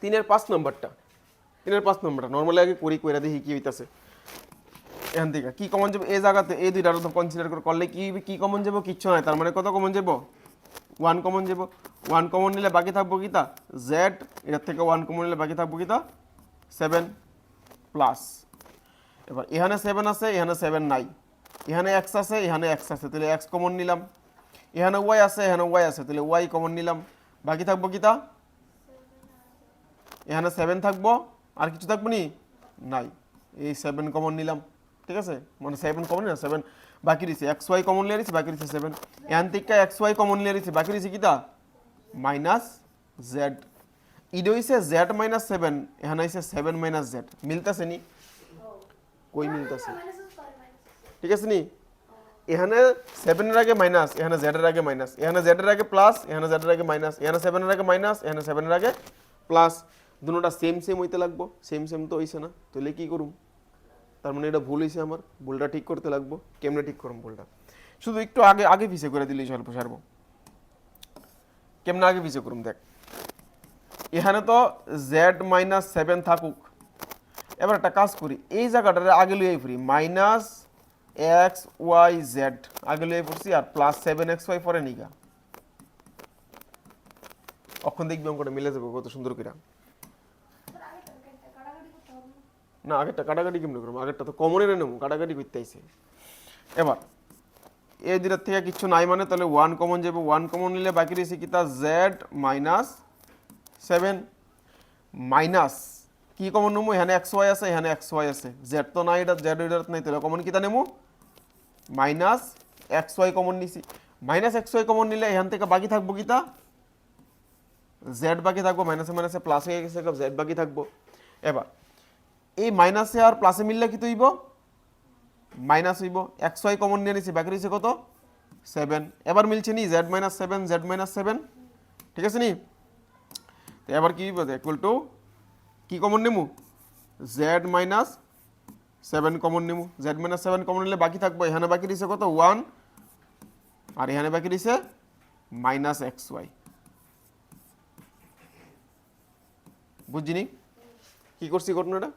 3 এর 5 নাম্বারটা নরমালি আগে কইরা দেখি কি হইতাছে। এখান থেকে কি কমন যাবে এই জায়গাতে, এই দুইটার তো কনসিডার করে করলে কি কমন যাব, কিচ্ছু নাই। তার মানে কত কমন যাব, 1 কমন যাব। 1 কমন নিলে বাকি থাকবো কি তা z, এটার থেকে 1 কমন নিলে বাকি থাকবো কি তা 7 প্লাস। এবার এখানে 7 আছে, এখানে 7 নাই, এখানে x আছে, এখানে x আছে, তাহলে x কমন নিলাম। এখানে y আছে, এখানে y আছে, তাহলে y কমন নিলাম। বাকি থাকবো কি তা, এখানে 7 থাকবো, আর কিছু থাকবো নি নাই, এই 7 কমন নিলাম। ঠিক আছে, মানে 7 কমন না, 7 বাকি রয়েছে, এক্স ওয়াই কমন লিয়ে রয়েছে, বাকি রয়েছে 7। এখান থেকে এক্স ওয়াই কমন লিয়ে রয়েছে, বাকি রয়েছে কি তা মাইনাস জেড। ইডো হইছে জেড মাইনাস 7, এখানে হইছে 7 মাইনাস জেড। মিলতেছে নি, কই মিলতেছে, ঠিক আছে নি। এখানে 7 এর আগে মাইনাস, এখানে জেড এর আগে মাইনাস, এখানে জেড এর আগে প্লাস, এখানে জেড এর আগে মাইনাস, এখানে 7 এর আগে মাইনাস, এখানে 7 এর আগে প্লাস। দুটোটা সেম সেম হইতে লাগবো, সেম সেম তো হইছে না, তাহলে কি করুম, তার মানে এটা ভুল হয়েছে আমার, ভুলটা ঠিক করতে লাগবো। কেমনে ঠিক করুম ভুলটা, শুধু একটু আগে আগে পিছে করে দিলেই স্বল্প সারবো। কেমনে আগে পিছে করুম দেখ, এখানে তো জেড মাইনাস 7 থাকুক। এবার একটা কাজ করি, এই জায়গাটা আগে লইয়াই ফুরি, মাইনাস এক্স ওয়াই জেড আগে লইয়াই পড়ছি, আর প্লাস 7xy পরে নিগা। অখন দেখবি অঙ্কটা মিলে যাবো কত সুন্দর করে। না আগেরটা কাটাকাটি কেমনে করবো, আগেরটা তো কমনে নেবো, কাটাকাটি করতে আইছে। এবার এই দুটার থেকে কিছু নাই মানে তাহলে 1 কমন যাবে, 1 কমন নিলে বাকি রয়েছে কি তা জেড মাইনাস 7 মাইনাস কি কমন নেবো, এখানে এক্স ওয়াই আছে, এখানে এক্স ওয়াই আছে, জেড তো নাই, এটা জেড ওইটার নাই, তাহলে কমন কিতা নেবো মাইনাস এক্স ওয়াই কমন নিছি। মাইনাস এক্স ওয়াই কমন নিলে এখান থেকে বাকি থাকবো কিতা জেড বাকি থাকবো, মাইনাসে মাইনাসে প্লাস হয়ে গেছে, জেড বাকি থাকবো। এবার এই মাইনাসে আর প্লাসে মিললে কি হইব মাইনাস হইব, এক্স ওয়াই কমন নিয়ে নিছি, বাকি রয়েছে কত 7। এবার মিলছে নি জেড মাইনাস 7, জেড মাইনাস 7, ঠিক আছে নি। তো এবার কি হইব, ইকুয়াল টু কি কমন নেবো জেড মাইনাস 7 কমন নেবো। জেড মাইনাস 7 কমন নিলে বাকি থাকবো, এখানে বাকি রয়েছে কত 1, আর এখানে বাকি রয়েছে মাইনাস এক্স ওয়াই। বুঝছিনি কি করছি ঘটনাটা।